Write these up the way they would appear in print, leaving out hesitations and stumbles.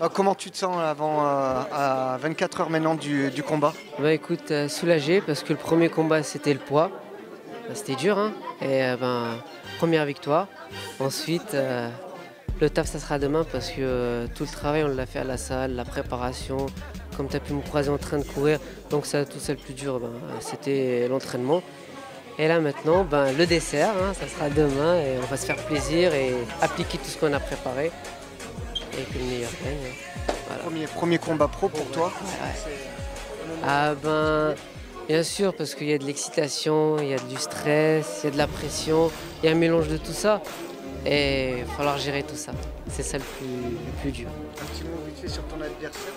Comment tu te sens avant, à 24 heures maintenant du combat? Bah écoute, soulagé parce que le premier combat c'était le poids. C'était dur, hein. Et première victoire. Ensuite, le taf ça sera demain parce que tout le travail on l'a fait à la salle, la préparation. Comme tu as pu me croiser en train de courir, donc ça tout ça le plus dur, c'était l'entraînement. Et là maintenant, le dessert, hein, ça sera demain et on va se faire plaisir et appliquer tout ce qu'on a préparé et que le meilleur gagne. Voilà. Premier combat pro pour toi? Ouais. Ah bien sûr, parce qu'il y a de l'excitation, il y a du stress, il y a de la pression, il y a un mélange de tout ça. Et il va falloir gérer tout ça. C'est ça le plus dur. Un petit mot vite fait sur ton adversaire?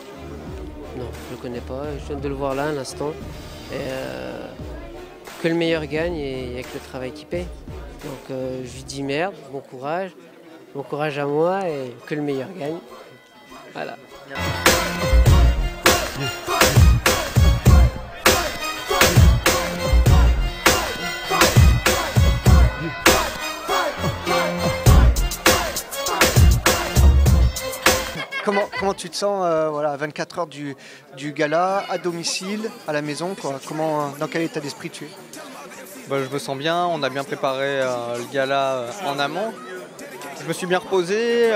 Non, je ne le connais pas. Je viens de le voir là à l'instant. Que le meilleur gagne et il n'y a que le travail qui paye. Donc je lui dis merde, bon courage à moi et que le meilleur gagne. Voilà. Comment tu te sens à 24 heures du gala, à domicile, à la maison, quoi. Dans quel état d'esprit tu es? Je me sens bien, on a bien préparé le gala en amont. Je me suis bien reposé.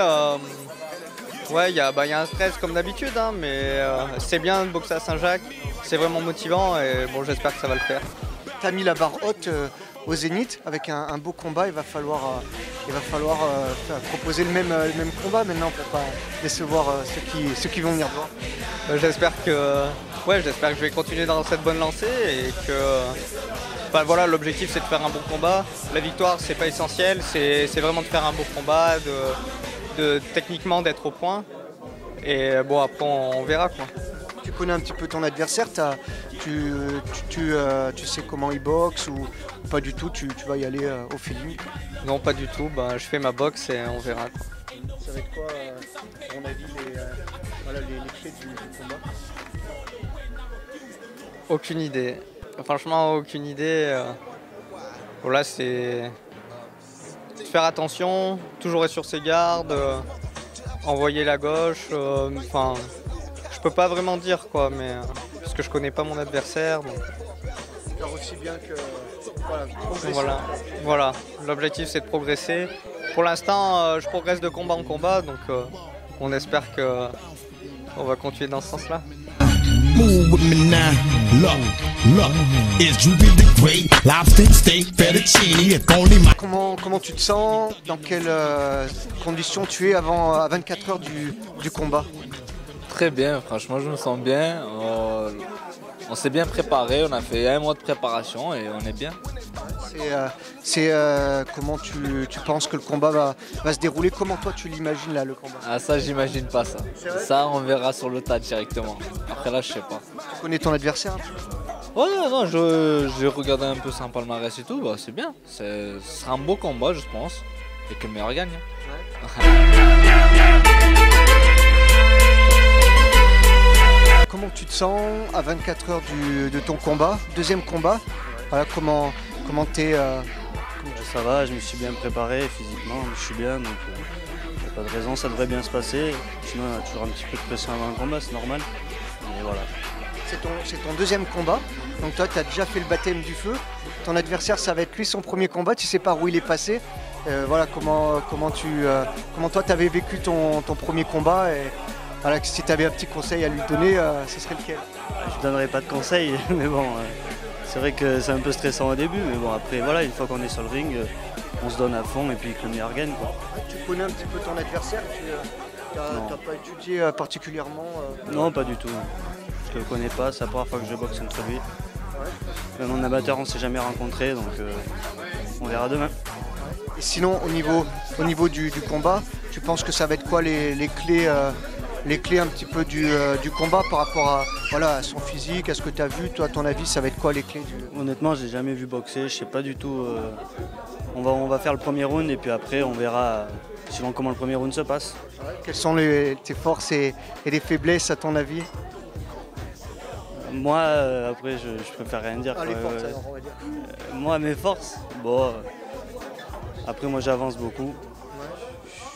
Il y a un stress comme d'habitude, hein, mais c'est bien de boxer à Saint-Jacques. C'est vraiment motivant et j'espère que ça va le faire. Tu as mis la barre haute au Zénith avec un beau combat. Il va falloir proposer le même combat maintenant pour pas décevoir ceux qui vont venir voir. J'espère que je vais continuer dans cette bonne lancée et que l'objectif c'est de faire un bon combat. La victoire c'est pas essentiel, c'est vraiment de faire un beau combat, techniquement d'être au point. Et après on verra quoi. Tu connais un petit peu ton adversaire, tu sais comment il boxe ou pas du tout, tu vas y aller au feeling? Non, pas du tout, je fais ma boxe et on verra quoi. Ça va être quoi, à mon avis, les clés du combat? Aucune idée. Franchement, aucune idée. C'est faire attention, toujours être sur ses gardes, envoyer la gauche. Je peux pas vraiment dire quoi, mais parce que je connais pas mon adversaire. Donc. Alors aussi bien que progresser. Voilà. L'objectif c'est de progresser. Pour l'instant, je progresse de combat en combat, donc on espère qu'on va continuer dans ce sens-là. Comment tu te sens? Dans quelles conditions tu es à 24 heures du combat? Très bien, franchement je me sens bien. On s'est bien préparé, on a fait 1 mois de préparation et on est bien. Comment tu penses que le combat va se dérouler? Comment toi tu l'imagines là, le combat? Ah ça j'imagine pas ça. Ça on verra sur le tas directement. Après là je sais pas. Tu connais ton adversaire? Ouais non, j'ai regardé un peu son palmarès et tout, c'est bien. Ce sera un beau combat je pense. Et que le meilleur gagne. Ouais. Comment tu te sens à 24 heures de ton combat, deuxième combat? Voilà, comment t'es Ça va, je me suis bien préparé physiquement, je suis bien, donc il n'y a pas de raison, ça devrait bien se passer. Sinon, il y a toujours un petit peu de pression avant un combat, c'est normal. Mais voilà. C'est ton deuxième combat, donc toi tu as déjà fait le baptême du feu. Ton adversaire, ça va être lui son premier combat, tu sais par où il est passé. Comment toi tu avais vécu ton premier combat et voilà, si tu avais un petit conseil à lui donner, ce serait lequel? Je ne donnerai pas de conseils, mais bon, c'est vrai que c'est un peu stressant au début, mais bon après voilà, une fois qu'on est sur le ring, on se donne à fond et puis que le meilleur gagne quoi. Tu connais un petit peu ton adversaire? Tu n'as pas étudié particulièrement Non, pas du tout. Je ne le connais pas, c'est la première fois que je boxe contre lui. Ouais. Même en amateur, on ne s'est jamais rencontrés, donc on verra demain. Et sinon, au niveau du combat, tu penses que ça va être quoi les clés un petit peu du combat par rapport à son physique, à ce que tu as vu? Toi, à ton avis, ça va être quoi les clés Honnêtement, je n'ai jamais vu boxer, je sais pas du tout. On va faire le premier round et puis après, on verra suivant comment le premier round se passe. Quelles sont tes forces et les faiblesses à ton avis? Moi, après, je préfère rien dire. Les forces, alors, on va dire. Moi, mes forces, après, moi, j'avance beaucoup.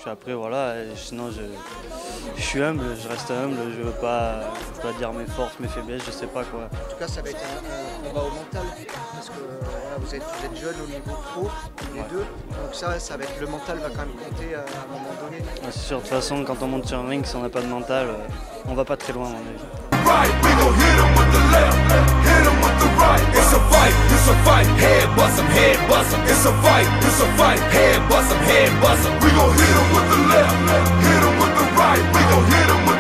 Puis après, voilà, et sinon je suis humble, je reste humble, je veux pas dire mes forces, mes faiblesses, je sais pas quoi. En tout cas, ça va être un combat au mental, parce que voilà, vous êtes jeunes au niveau pro, les Ouais. deux, donc ça va être, le mental va quand même compter à un moment donné. Ouais, c'est sûr, de toute façon, quand on monte sur un ring, si on n'a pas de mental, on va pas très loin, à mon avis. Right, we gon' hit him with the left, hit him with the right. It's a fight, head bust him, head bust him. It's a fight, head bust him, head bust him. We gon' hit him with the left, hit him with the right. We gon' hit him with